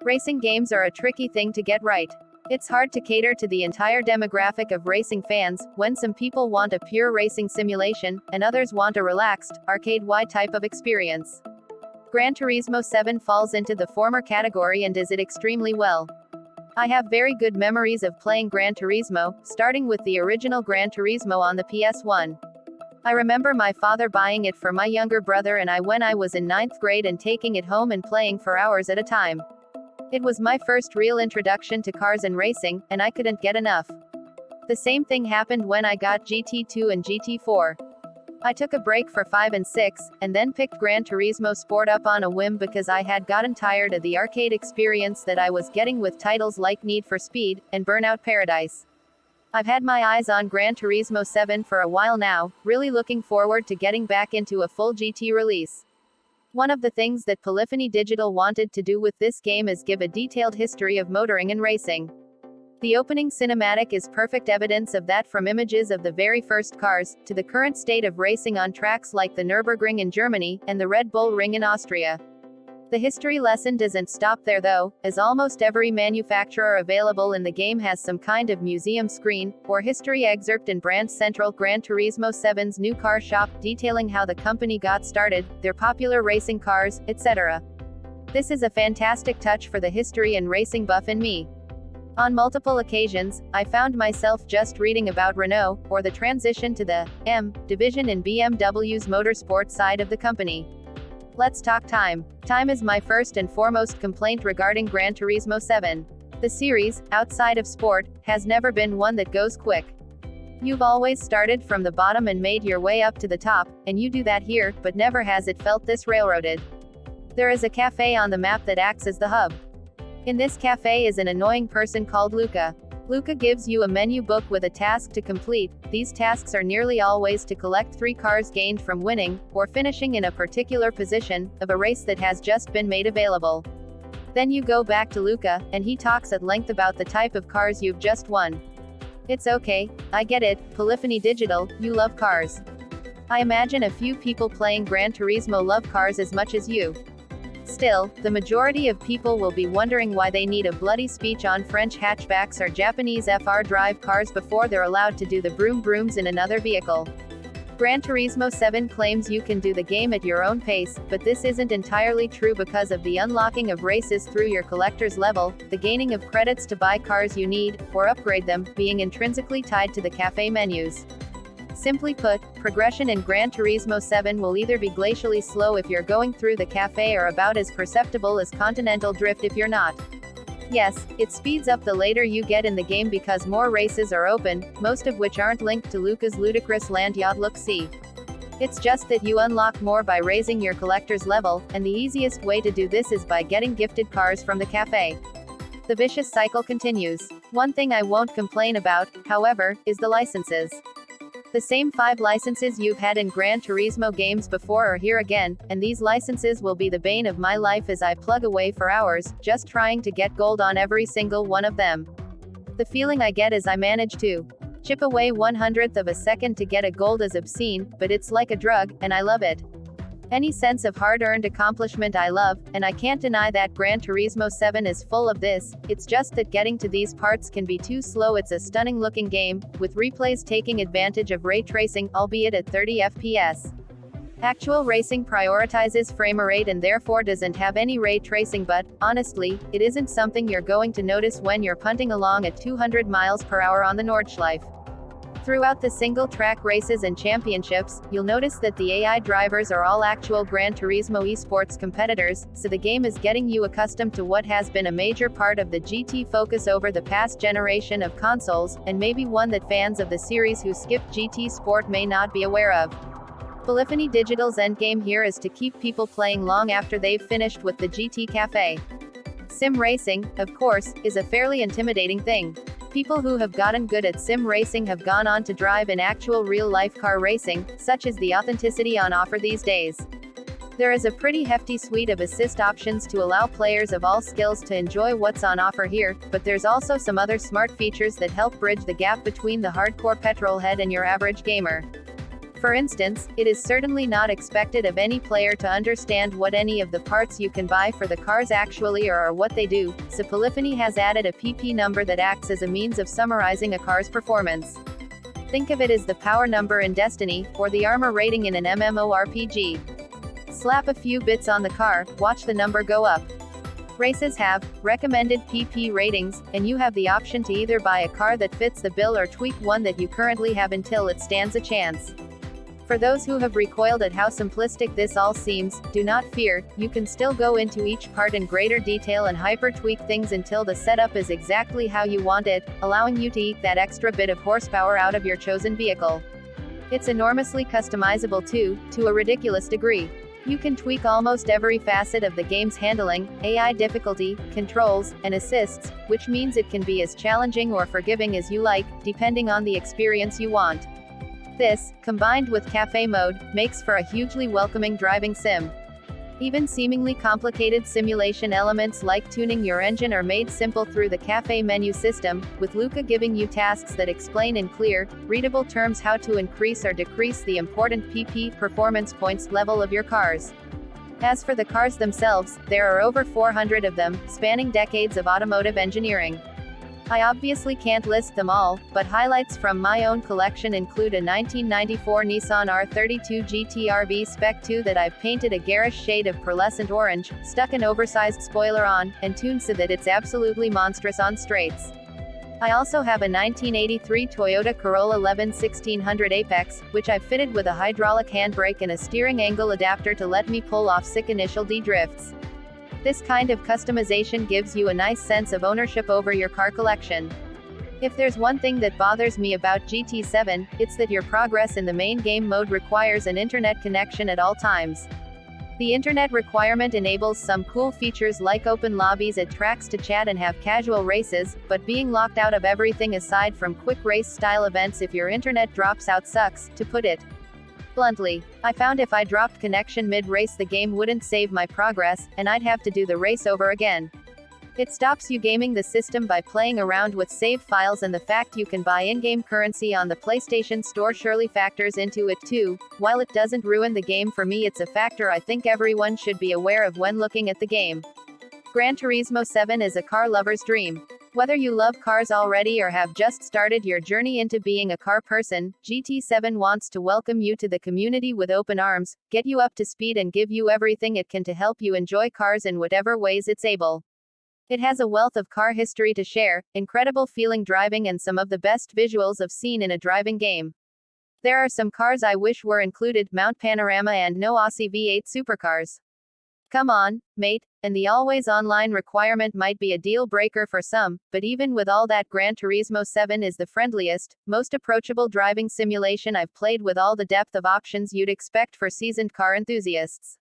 Racing games are a tricky thing to get right. It's hard to cater to the entire demographic of racing fans, when some people want a pure racing simulation, and others want a relaxed, arcade-y type of experience. Gran Turismo 7 falls into the former category and does it extremely well. I have very good memories of playing Gran Turismo, starting with the original Gran Turismo on the PS1. I remember my father buying it for my younger brother and I when I was in 9th grade and taking it home and playing for hours at a time. It was my first real introduction to cars and racing, and I couldn't get enough. The same thing happened when I got GT2 and GT4. I took a break for 5 and 6, and then picked Gran Turismo Sport up on a whim because I had gotten tired of the arcade experience that I was getting with titles like Need for Speed and Burnout Paradise. I've had my eyes on Gran Turismo 7 for a while now, really looking forward to getting back into a full GT release. One of the things that Polyphony Digital wanted to do with this game is give a detailed history of motoring and racing. The opening cinematic is perfect evidence of that, from images of the very first cars, to the current state of racing on tracks like the Nürburgring in Germany, and the Red Bull Ring in Austria. The history lesson doesn't stop there though, as almost every manufacturer available in the game has some kind of museum screen, or history excerpt in Brand Central Gran Turismo 7's new car shop, detailing how the company got started, their popular racing cars, etc. This is a fantastic touch for the history and racing buff in me. On multiple occasions, I found myself just reading about Renault, or the transition to the M division in BMW's motorsport side of the company. Let's talk time. Time is my first and foremost complaint regarding Gran Turismo 7. The series, outside of sport, has never been one that goes quick. You've always started from the bottom and made your way up to the top, and you do that here, but never has it felt this railroaded. There is a cafe on the map that acts as the hub. In this cafe is an annoying person called Luca. Luca gives you a menu book with a task to complete. These tasks are nearly always to collect 3 cars gained from winning, or finishing in a particular position, of a race that has just been made available. Then you go back to Luca, and he talks at length about the type of cars you've just won. It's okay, I get it, Polyphony Digital, you love cars. I imagine a few people playing Gran Turismo love cars as much as you. Still, the majority of people will be wondering why they need a bloody speech on French hatchbacks or Japanese FR drive cars before they're allowed to do the broom brooms in another vehicle. Gran Turismo 7 claims you can do the game at your own pace, but this isn't entirely true because of the unlocking of races through your collector's level, the gaining of credits to buy cars you need, or upgrade them, being intrinsically tied to the cafe menus. Simply put, progression in Gran Turismo 7 will either be glacially slow if you're going through the cafe or about as perceptible as Continental Drift if you're not. Yes, it speeds up the later you get in the game because more races are open, most of which aren't linked to Luca's ludicrous land yacht look-see. It's just that you unlock more by raising your collector's level, and the easiest way to do this is by getting gifted cars from the cafe. The vicious cycle continues. One thing I won't complain about, however, is the licenses. The same 5 licenses you've had in Gran Turismo games before are here again, and these licenses will be the bane of my life as I plug away for hours, just trying to get gold on every single one of them. The feeling I get as I manage to chip away 1/100th of a second to get a gold is obscene, but it's like a drug, and I love it. Any sense of hard-earned accomplishment I love, and I can't deny that Gran Turismo 7 is full of this. It's just that getting to these parts can be too slow. It's a stunning-looking game, with replays taking advantage of ray tracing, albeit at 30 FPS. Actual racing prioritizes frame rate and therefore doesn't have any ray tracing, but, honestly, it isn't something you're going to notice when you're punting along at 200 miles per hour on the Nordschleife. Throughout the single-track races and championships, you'll notice that the AI drivers are all actual Gran Turismo esports competitors, so the game is getting you accustomed to what has been a major part of the GT focus over the past generation of consoles, and maybe one that fans of the series who skipped GT Sport may not be aware of. Polyphony Digital's endgame here is to keep people playing long after they've finished with the GT Cafe. Sim racing, of course, is a fairly intimidating thing. People who have gotten good at sim racing have gone on to drive in actual real-life car racing, such as the authenticity on offer these days. There is a pretty hefty suite of assist options to allow players of all skills to enjoy what's on offer here, but there's also some other smart features that help bridge the gap between the hardcore petrolhead and your average gamer. For instance, it is certainly not expected of any player to understand what any of the parts you can buy for the cars actually are or what they do, so Polyphony has added a PP number that acts as a means of summarizing a car's performance. Think of it as the power number in Destiny, or the armor rating in an MMORPG. Slap a few bits on the car, watch the number go up. Races have recommended PP ratings, and you have the option to either buy a car that fits the bill or tweak one that you currently have until it stands a chance. For those who have recoiled at how simplistic this all seems, do not fear, you can still go into each part in greater detail and hyper-tweak things until the setup is exactly how you want it, allowing you to eke that extra bit of horsepower out of your chosen vehicle. It's enormously customizable too, to a ridiculous degree. You can tweak almost every facet of the game's handling, AI difficulty, controls, and assists, which means it can be as challenging or forgiving as you like, depending on the experience you want. This, combined with cafe mode, makes for a hugely welcoming driving sim. Even seemingly complicated simulation elements like tuning your engine are made simple through the cafe menu system, with Luca giving you tasks that explain in clear, readable terms how to increase or decrease the important PP performance points level of your cars. As for the cars themselves, there are over 400 of them, spanning decades of automotive engineering. I obviously can't list them all, but highlights from my own collection include a 1994 Nissan R32 GT-RV Spec 2 that I've painted a garish shade of pearlescent orange, stuck an oversized spoiler on, and tuned so that it's absolutely monstrous on straights. I also have a 1983 Toyota Corolla 1600 Apex, which I've fitted with a hydraulic handbrake and a steering angle adapter to let me pull off sick initial D-drifts. This kind of customization gives you a nice sense of ownership over your car collection. If there's one thing that bothers me about GT7, it's that your progress in the main game mode requires an internet connection at all times. The internet requirement enables some cool features like open lobbies at tracks to chat and have casual races, but being locked out of everything aside from quick race style events if your internet drops out sucks, to put it bluntly. I found if I dropped connection mid-race the game wouldn't save my progress, and I'd have to do the race over again. It stops you gaming the system by playing around with save files, and the fact you can buy in-game currency on the PlayStation Store surely factors into it too. While it doesn't ruin the game for me, it's a factor I think everyone should be aware of when looking at the game. Gran Turismo 7 is a car lover's dream. Whether you love cars already or have just started your journey into being a car person, GT7 wants to welcome you to the community with open arms, get you up to speed and give you everything it can to help you enjoy cars in whatever ways it's able. It has a wealth of car history to share, incredible feeling driving, and some of the best visuals I've seen in a driving game. There are some cars I wish were included, Mount Panorama and no Aussie V8 supercars. Come on, mate, and the always online requirement might be a deal breaker for some, but even with all that, Gran Turismo 7 is the friendliest, most approachable driving simulation I've played, with all the depth of options you'd expect for seasoned car enthusiasts.